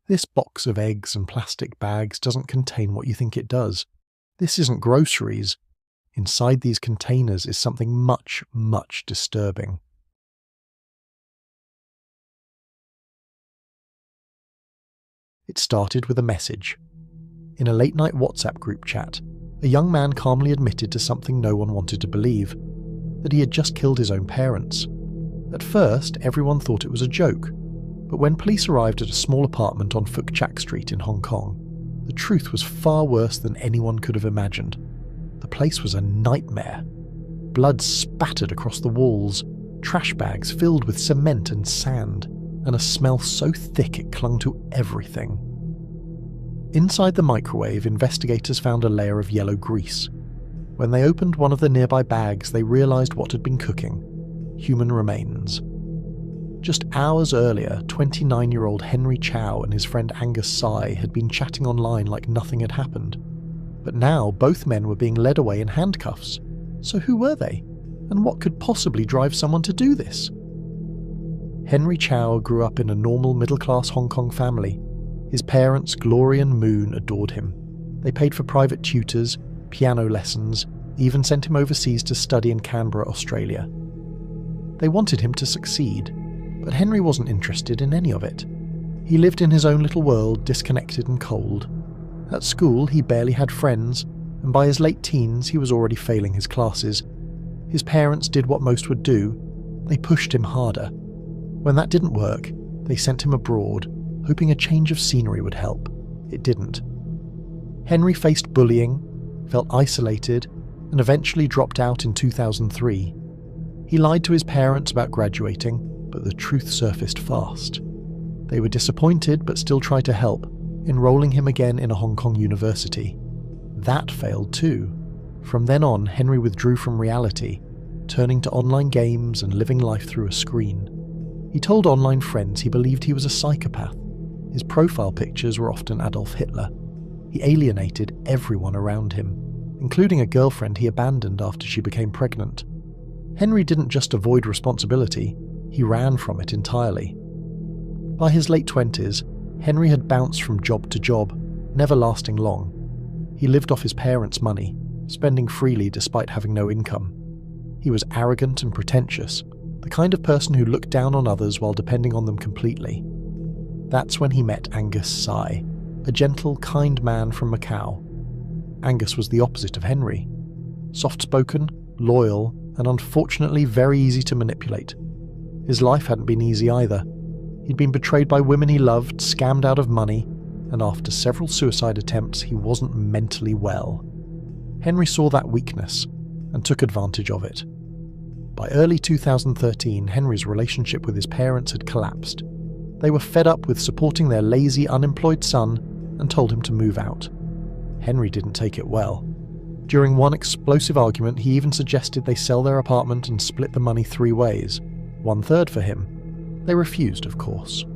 This box of eggs and plastic bags doesn't contain what you think it does. This isn't groceries. Inside these containers is something much, much disturbing. It started with a message. In a late-night WhatsApp group chat, a young man calmly admitted to something no one wanted to believe, that he had just killed his own parents. At first, everyone thought it was a joke, but when police arrived at a small apartment on Phuc Chak Street in Hong Kong, the truth was far worse than anyone could have imagined. The place was a nightmare. Blood spattered across the walls, trash bags filled with cement and sand, and a smell so thick it clung to everything. Inside the microwave, investigators found a layer of yellow grease. When they opened one of the nearby bags, they realised what had been cooking: human remains. Just hours earlier, 29-year-old Henry Chow and his friend Angus Tsai had been chatting online like nothing had happened. But now both men were being led away in handcuffs. So who were they? And what could possibly drive someone to do this? Henry Chow grew up in a normal middle-class Hong Kong family. His parents, Glory and Moon, adored him. They paid for private tutors, piano lessons, even sent him overseas to study in Canberra, Australia. They wanted him to succeed, but Henry wasn't interested in any of it. He lived in his own little world, disconnected and cold. At school, he barely had friends, and by his late teens, he was already failing his classes. His parents did what most would do. They pushed him harder. When that didn't work, they sent him abroad, hoping a change of scenery would help. It didn't. Henry faced bullying, felt isolated, and eventually dropped out in 2003. He lied to his parents about graduating, but the truth surfaced fast. They were disappointed but still tried to help, enrolling him again in a Hong Kong university. That failed too. From then on, Henry withdrew from reality, turning to online games and living life through a screen. He told online friends he believed he was a psychopath. His profile pictures were often Adolf Hitler. He alienated everyone around him, including a girlfriend he abandoned after she became pregnant. Henry didn't just avoid responsibility, he ran from it entirely. By his late 20s, Henry had bounced from job to job, never lasting long. He lived off his parents' money, spending freely despite having no income. He was arrogant and pretentious, the kind of person who looked down on others while depending on them completely. That's when he met Angus Tsai, a gentle, kind man from Macau. Angus was the opposite of Henry. Soft-spoken, loyal, and unfortunately very easy to manipulate. His life hadn't been easy either. He'd been betrayed by women he loved, scammed out of money, and after several suicide attempts, he wasn't mentally well. Henry saw that weakness and took advantage of it. By early 2013, Henry's relationship with his parents had collapsed. They were fed up with supporting their lazy, unemployed son and told him to move out. Henry didn't take it well. During one explosive argument, he even suggested they sell their apartment and split the money 3 ways, 1/3 for him. They refused, of course.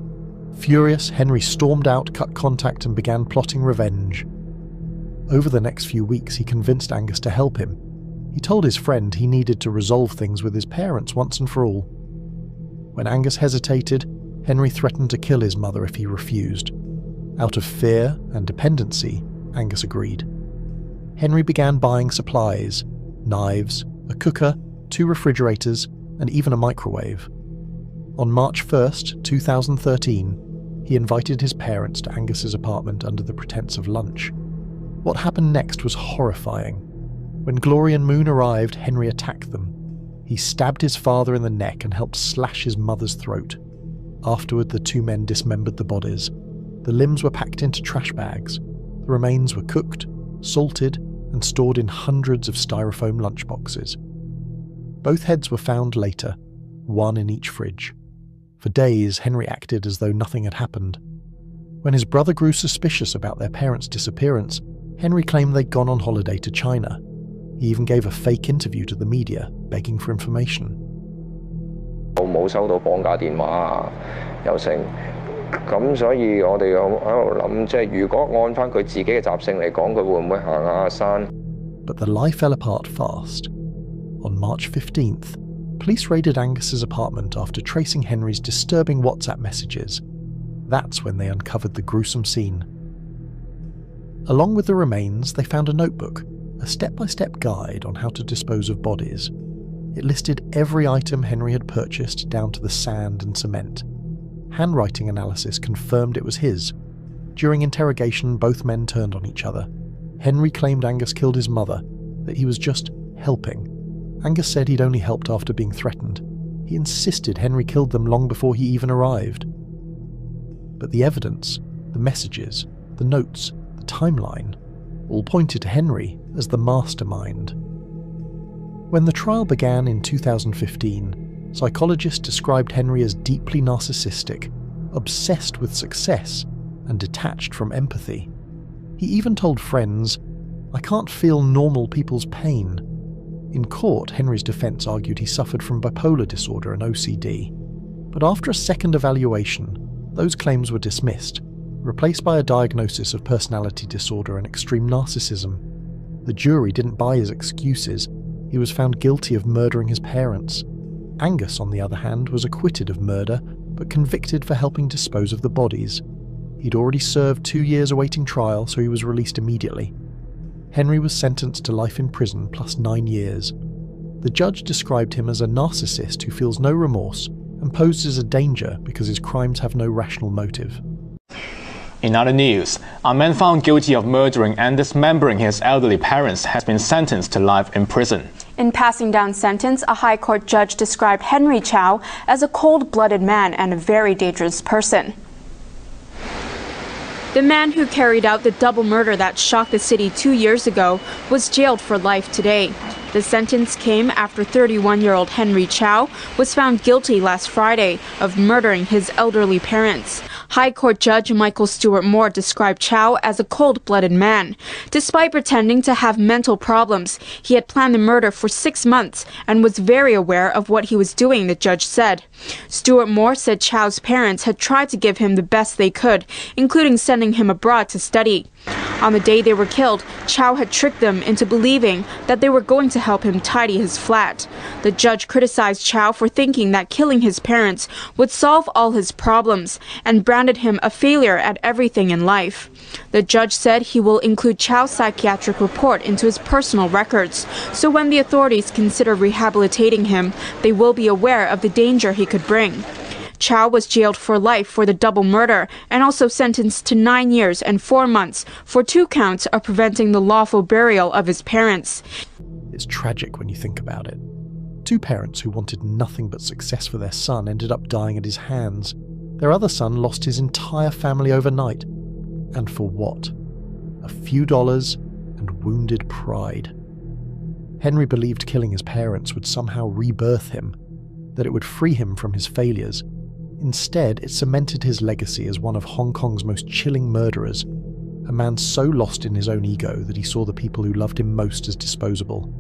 Furious, Henry stormed out, cut contact, and began plotting revenge. Over the next few weeks, he convinced Angus to help him. He told his friend he needed to resolve things with his parents once and for all. When Angus hesitated, Henry threatened to kill his mother if he refused. Out of fear and dependency, Angus agreed. Henry began buying supplies: knives, a cooker, 2 refrigerators, and even a microwave. On March 1st, 2013, he invited his parents to Angus's apartment under the pretense of lunch. What happened next was horrifying. When Glory and Moon arrived, Henry attacked them. He stabbed his father in the neck and helped slash his mother's throat. Afterward, the 2 men dismembered the bodies. The limbs were packed into trash bags. The remains were cooked, salted, and stored in hundreds of styrofoam lunchboxes. Both heads were found later, one in each fridge. For days, Henry acted as though nothing had happened. When his brother grew suspicious about their parents' disappearance, Henry claimed they'd gone on holiday to China. He even gave a fake interview to the media, begging for information. 我冇收到綁架電話啊，又成咁，所以我哋又喺度諗，即係如果按翻佢自己嘅習性嚟講，佢會唔會行下山？ But the lie fell apart fast. On March 15th, police raided Angus's apartment after tracing Henry's disturbing WhatsApp messages. That's when they uncovered the gruesome scene. Along with the remains, they found a notebook, a step-by-step guide on how to dispose of bodies. It listed every item Henry had purchased down to the sand and cement. Handwriting analysis confirmed it was his. During interrogation, both men turned on each other. Henry claimed Angus killed his mother, that he was just helping. Angus said he'd only helped after being threatened. He insisted Henry killed them long before he even arrived. But the evidence, the messages, the notes, the timeline, all pointed to Henry as the mastermind. When the trial began in 2015, psychologists described Henry as deeply narcissistic, obsessed with success, and detached from empathy. He even told friends, "I can't feel normal people's pain." In court, Henry's defense argued he suffered from bipolar disorder and OCD. But after a second evaluation, those claims were dismissed, replaced by a diagnosis of personality disorder and extreme narcissism. The jury didn't buy his excuses. He was found guilty of murdering his parents. Angus, on the other hand, was acquitted of murder, but convicted for helping dispose of the bodies. He'd already served 2 years awaiting trial, so he was released immediately. Henry was sentenced to life in prison plus 9 years. The judge described him as a narcissist who feels no remorse and poses a danger because his crimes have no rational motive. In other news, a man found guilty of murdering and dismembering his elderly parents has been sentenced to life in prison. In passing down sentence, a high court judge described Henry Chow as a cold-blooded man and a very dangerous person. The man who carried out the double murder that shocked the city 2 years ago was jailed for life today. The sentence came after 31-year-old Henry Chow was found guilty last Friday of murdering his elderly parents. High Court Judge Michael Stewart Moore described Chow as a cold-blooded man. Despite pretending to have mental problems, he had planned the murder for 6 months and was very aware of what he was doing, the judge said. Stewart Moore said Chow's parents had tried to give him the best they could, including sending him abroad to study. On the day they were killed, Chow had tricked them into believing that they were going to help him tidy his flat. The judge criticized Chow for thinking that killing his parents would solve all his problems and branded him a failure at everything in life. The judge said he will include Chow's psychiatric report into his personal records, so when the authorities consider rehabilitating him, they will be aware of the danger he could bring. Chow was jailed for life for the double murder and also sentenced to 9 years and 4 months for 2 counts of preventing the lawful burial of his parents. It's tragic when you think about it. 2 parents who wanted nothing but success for their son ended up dying at his hands. Their other son lost his entire family overnight. And for what? A few dollars and wounded pride. Henry believed killing his parents would somehow rebirth him, that it would free him from his failures. Instead, it cemented his legacy as one of Hong Kong's most chilling murderers, a man so lost in his own ego that he saw the people who loved him most as disposable.